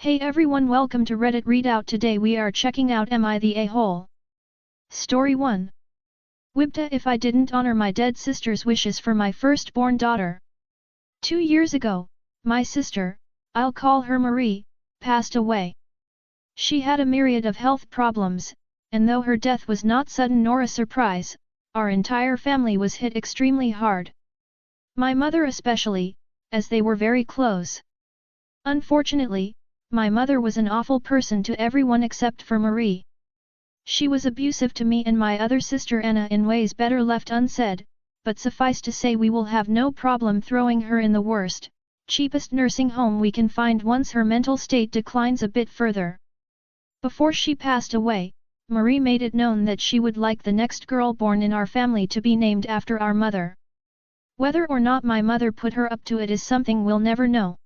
Hey everyone, welcome to Reddit Readout. Today we are checking out Am I the A-hole? Story 1. WIBTA. If I didn't honor my dead sister's wishes for my firstborn daughter. 2 years ago, my sister, I'll call her Marie, passed away. She had a myriad of health problems, and though her death was not sudden nor a surprise, our entire family was hit extremely hard. My mother especially, as they were very close. Unfortunately, my mother was an awful person to everyone except for Marie. She was abusive to me and my other sister Anna in ways better left unsaid, but suffice to say we will have no problem throwing her in the worst, cheapest nursing home we can find once her mental state declines a bit further. Before she passed away, Marie made it known that she would like the next girl born in our family to be named after our mother. Whether or not my mother put her up to it is something we'll never know.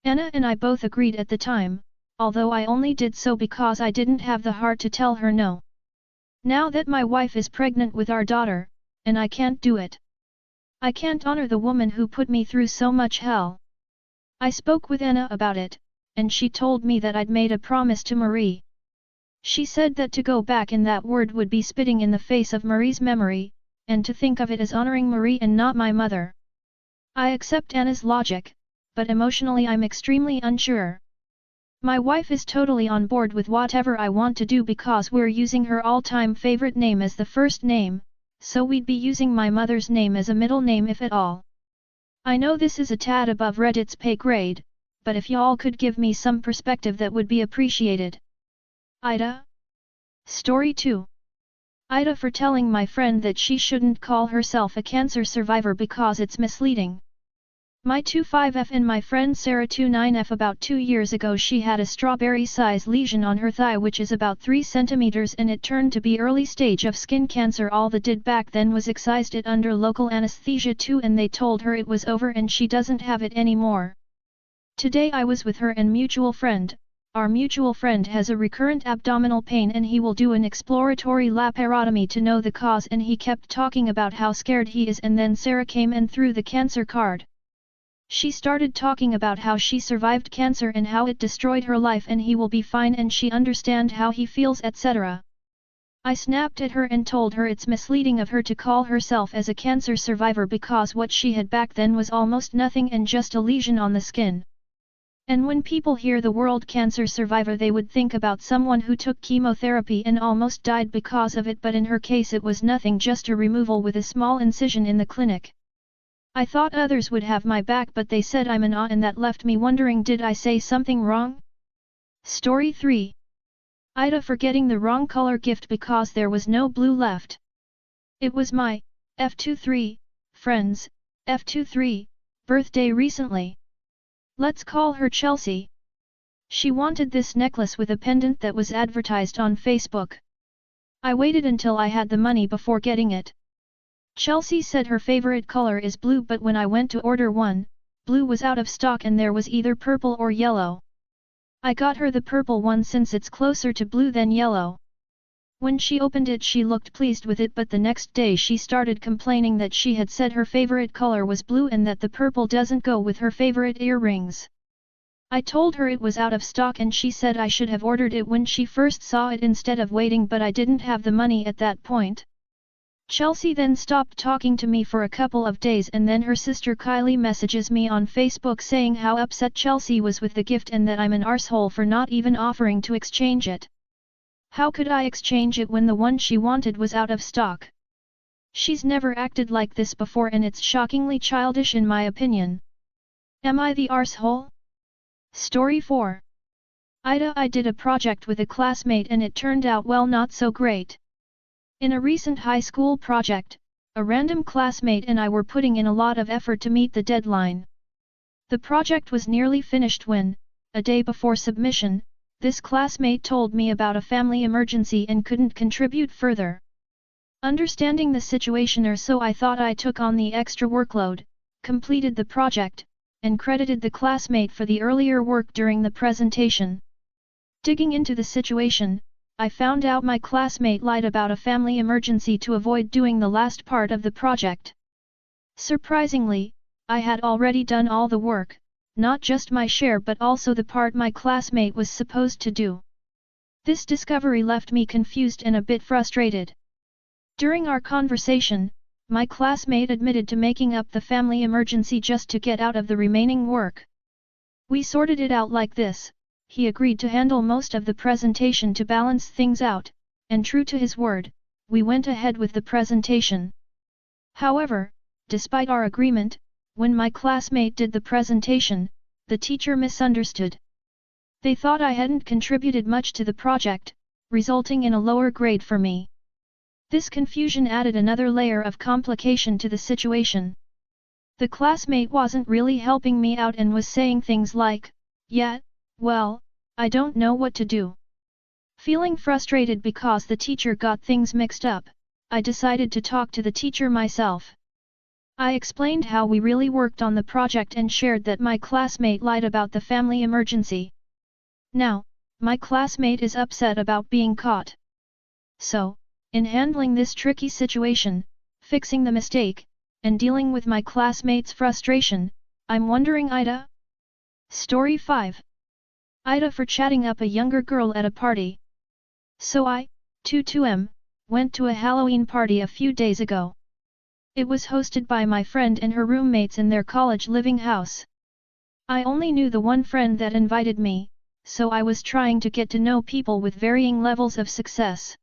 Anna and I both agreed at the time, although I only did so because I didn't have the heart to tell her no. Now that my wife is pregnant with our daughter, and I can't do it. I can't honor the woman who put me through so much hell. I spoke with Anna about it, and she told me that I'd made a promise to Marie. She said that to go back in that word would be spitting in the face of Marie's memory, and to think of it as honoring Marie and not my mother. I accept Anna's logic, but emotionally I'm extremely unsure. My wife is totally on board with whatever I want to do because we're using her all-time favorite name as the first name, so we'd be using my mother's name as a middle name if at all. I know this is a tad above Reddit's pay grade, but if y'all could give me some perspective that would be appreciated. AITA? Story 2. AITA for telling my friend that she shouldn't call herself a cancer survivor because it's misleading. My 25F and my friend Sarah 29F. About 2 years ago she had a strawberry-sized lesion on her thigh which is about 3 centimeters, and it turned to be early stage of skin cancer. All they did back then was excised it under local anesthesia too, and they told her it was over and she doesn't have it anymore. Today I was with her and mutual friend. Our mutual friend has a recurrent abdominal pain and he will do an exploratory laparotomy to know the cause, and he kept talking about how scared he is, and then Sarah came and threw the cancer card. She started talking about how she survived cancer and how it destroyed her life and he will be fine and she understand how he feels, etc. I snapped at her and told her it's misleading of her to call herself as a cancer survivor because what she had back then was almost nothing and just a lesion on the skin. And when people hear the word cancer survivor they would think about someone who took chemotherapy and almost died because of it, but in her case it was nothing, just a removal with a small incision in the clinic. I thought others would have my back, but they said I'm an ah, and that left me wondering, did I say something wrong? Story 3. AITA for getting the wrong color gift because there was no blue left. It was my F23 friend's F23 birthday recently. Let's call her Chelsea. She wanted this necklace with a pendant that was advertised on Facebook. I waited until I had the money before getting it. Chelsea said her favorite color is blue, but when I went to order one, blue was out of stock and there was either purple or yellow. I got her the purple one since it's closer to blue than yellow. When she opened it she looked pleased with it, but the next day she started complaining that she had said her favorite color was blue and that the purple doesn't go with her favorite earrings. I told her it was out of stock and she said I should have ordered it when she first saw it instead of waiting, but I didn't have the money at that point. Chelsea then stopped talking to me for a couple of days, and then her sister Kylie messages me on Facebook saying how upset Chelsea was with the gift and that I'm an arsehole for not even offering to exchange it. How could I exchange it when the one she wanted was out of stock? She's never acted like this before and it's shockingly childish in my opinion. Am I the arsehole? Story 4. AITA. I did a project with a classmate and it turned out well, not so great. In a recent high school project, a random classmate and I were putting in a lot of effort to meet the deadline. The project was nearly finished when, a day before submission, this classmate told me about a family emergency and couldn't contribute further. Understanding the situation, or so I thought, I took on the extra workload, completed the project, and credited the classmate for the earlier work during the presentation. Digging into the situation, I found out my classmate lied about a family emergency to avoid doing the last part of the project. Surprisingly, I had already done all the work, not just my share but also the part my classmate was supposed to do. This discovery left me confused and a bit frustrated. During our conversation, my classmate admitted to making up the family emergency just to get out of the remaining work. We sorted it out like this: he agreed to handle most of the presentation to balance things out, and true to his word, we went ahead with the presentation. However, despite our agreement, when my classmate did the presentation, the teacher misunderstood. They thought I hadn't contributed much to the project, resulting in a lower grade for me. This confusion added another layer of complication to the situation. The classmate wasn't really helping me out and was saying things like, "Yeah, well, I don't know what to do." Feeling frustrated because the teacher got things mixed up, I decided to talk to the teacher myself. I explained how we really worked on the project and shared that my classmate lied about the family emergency. Now, my classmate is upset about being caught. So, in handling this tricky situation, fixing the mistake, and dealing with my classmate's frustration, I'm wondering AITA? Story 5. AITA for chatting up a younger girl at a party. So I, 22M, went to a Halloween party a few days ago. It was hosted by my friend and her roommates in their college living house. I only knew the one friend that invited me, so I was trying to get to know people with varying levels of success.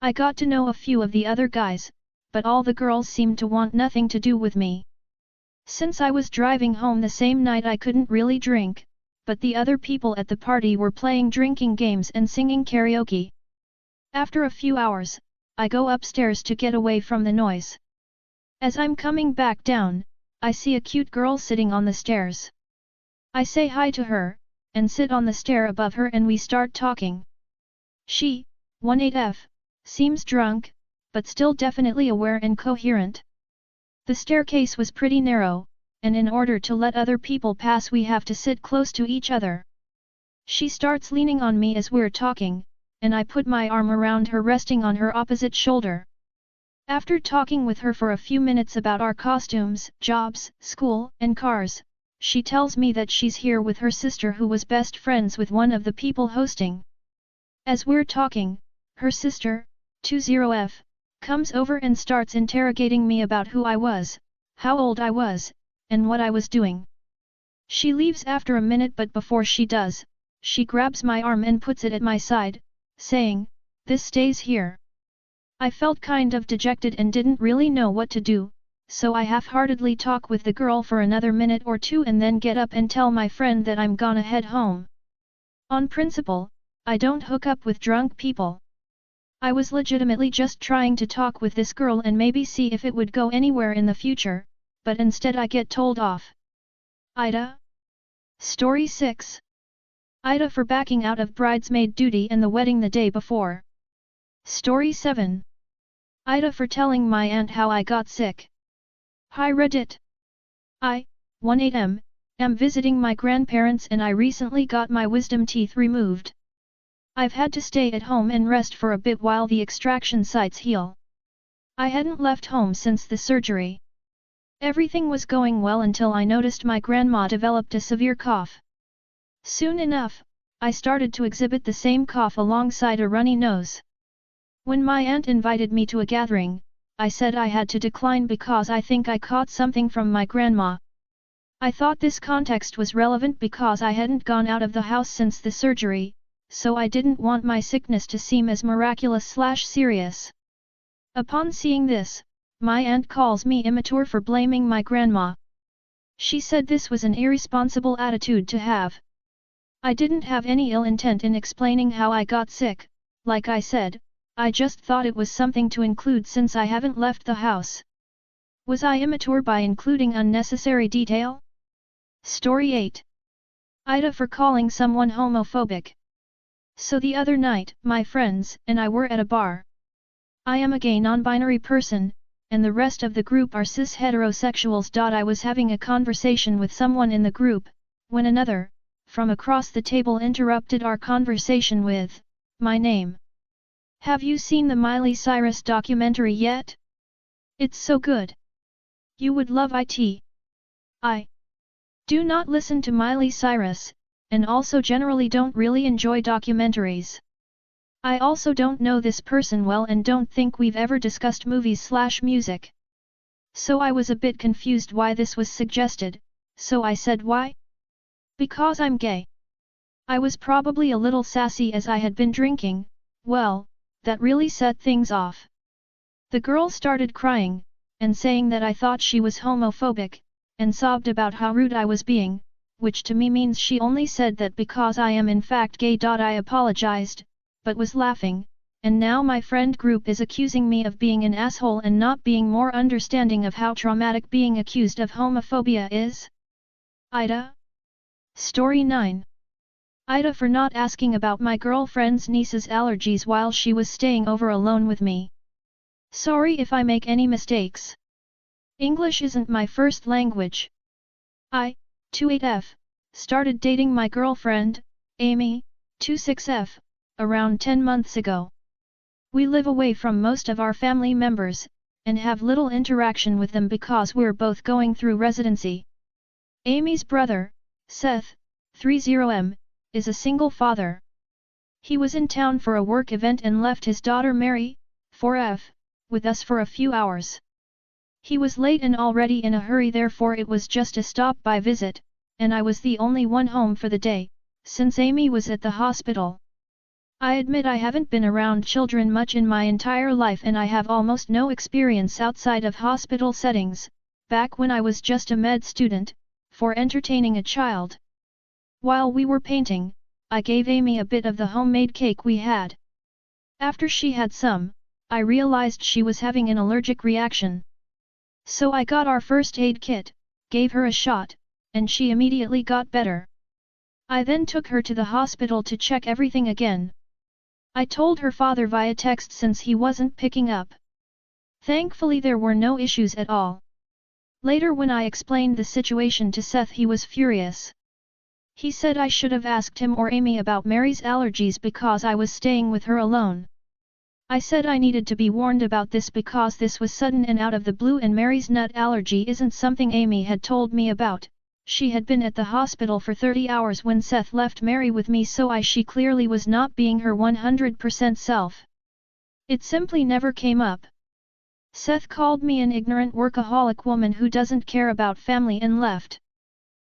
I got to know a few of the other guys, but all the girls seemed to want nothing to do with me. Since I was driving home the same night I couldn't really drink, but the other people at the party were playing drinking games and singing karaoke. After a few hours, I go upstairs to get away from the noise. As I'm coming back down, I see a cute girl sitting on the stairs. I say hi to her, and sit on the stair above her and we start talking. She, 18F, seems drunk, but still definitely aware and coherent. The staircase was pretty narrow, and in order to let other people pass we have to sit close to each other. She starts leaning on me as we're talking, and I put my arm around her resting on her opposite shoulder. After talking with her for a few minutes about our costumes, jobs, school, and cars, she tells me that she's here with her sister who was best friends with one of the people hosting. As we're talking, her sister, 20F, comes over and starts interrogating me about who I was, how old I was, and what I was doing. She leaves after a minute, but before she does, she grabs my arm and puts it at my side, saying, "This stays here." I felt kind of dejected and didn't really know what to do, so I half-heartedly talk with the girl for another minute or two and then get up and tell my friend that I'm gonna head home. On principle, I don't hook up with drunk people. I was legitimately just trying to talk with this girl and maybe see if it would go anywhere in the future, but instead I get told off. AITA? Story 6. AITA for backing out of bridesmaid duty and the wedding the day before. Story 7. AITA for telling my aunt how I got sick. Hi Reddit. I, 18M, am visiting my grandparents and I recently got my wisdom teeth removed. I've had to stay at home and rest for a bit while the extraction sites heal. I hadn't left home since the surgery. Everything was going well until I noticed my grandma developed a severe cough. Soon enough, I started to exhibit the same cough alongside a runny nose. When my aunt invited me to a gathering, I said I had to decline because I think I caught something from my grandma. I thought this context was relevant because I hadn't gone out of the house since the surgery, so I didn't want my sickness to seem as miraculous/serious. Upon seeing this, my aunt calls me immature for blaming my grandma. She said this was an irresponsible attitude to have. I didn't have any ill intent in explaining how I got sick. Like I said, I just thought it was something to include since I haven't left the house. Was I immature by including unnecessary detail? Story 8. AITA for calling someone homophobic. So the other night, my friends and I were at a bar. I am a gay non-binary person, and the rest of the group are cis heterosexuals. I was having a conversation with someone in the group, when another, from across the table, interrupted our conversation with, "My name. Have you seen the Miley Cyrus documentary yet? It's so good. You would love it." I Do not listen to Miley Cyrus, and also generally don't really enjoy documentaries. I also don't know this person well and don't think we've ever discussed movies/music. So I was a bit confused why this was suggested, so I said why? Because I'm gay. I was probably a little sassy as I had been drinking. Well, that really set things off. The girl started crying, and saying that I thought she was homophobic, and sobbed about how rude I was being, which to me means she only said that because I am in fact gay. I apologized, but was laughing, and now my friend group is accusing me of being an asshole and not being more understanding of how traumatic being accused of homophobia is. AITA. Story 9. AITA for not asking about my girlfriend's niece's allergies while she was staying over alone with me. Sorry if I make any mistakes. English isn't my first language. I, 28F, started dating my girlfriend, Amy, 26F, around 10 months ago. We live away from most of our family members, and have little interaction with them because we're both going through residency. Amy's brother, Seth, 30M, is a single father. He was in town for a work event and left his daughter Mary, 4F, with us for a few hours. He was late and already in a hurry, therefore it was just a stop-by visit, and I was the only one home for the day, since Amy was at the hospital. I admit I haven't been around children much in my entire life and I have almost no experience outside of hospital settings, back when I was just a med student, for entertaining a child. While we were painting, I gave Amy a bit of the homemade cake we had. After she had some, I realized she was having an allergic reaction. So I got our first aid kit, gave her a shot, and she immediately got better. I then took her to the hospital to check everything again. I told her father via text since he wasn't picking up. Thankfully there were no issues at all. Later when I explained the situation to Seth, he was furious. He said I should have asked him or Amy about Mary's allergies because I was staying with her alone. I said I needed to be warned about this because this was sudden and out of the blue, and Mary's nut allergy isn't something Amy had told me about. She had been at the hospital for 30 hours when Seth left Mary with me, so she clearly was not being her 100% self. It simply never came up. Seth called me an ignorant workaholic woman who doesn't care about family and left.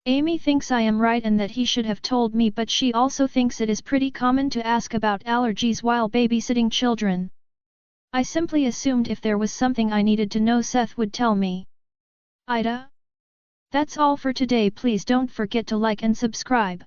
Amy thinks I am right and that he should have told me, but she also thinks it is pretty common to ask about allergies while babysitting children. I simply assumed if there was something I needed to know, Seth would tell me. AITA. That's all for today. Please don't forget to like and subscribe.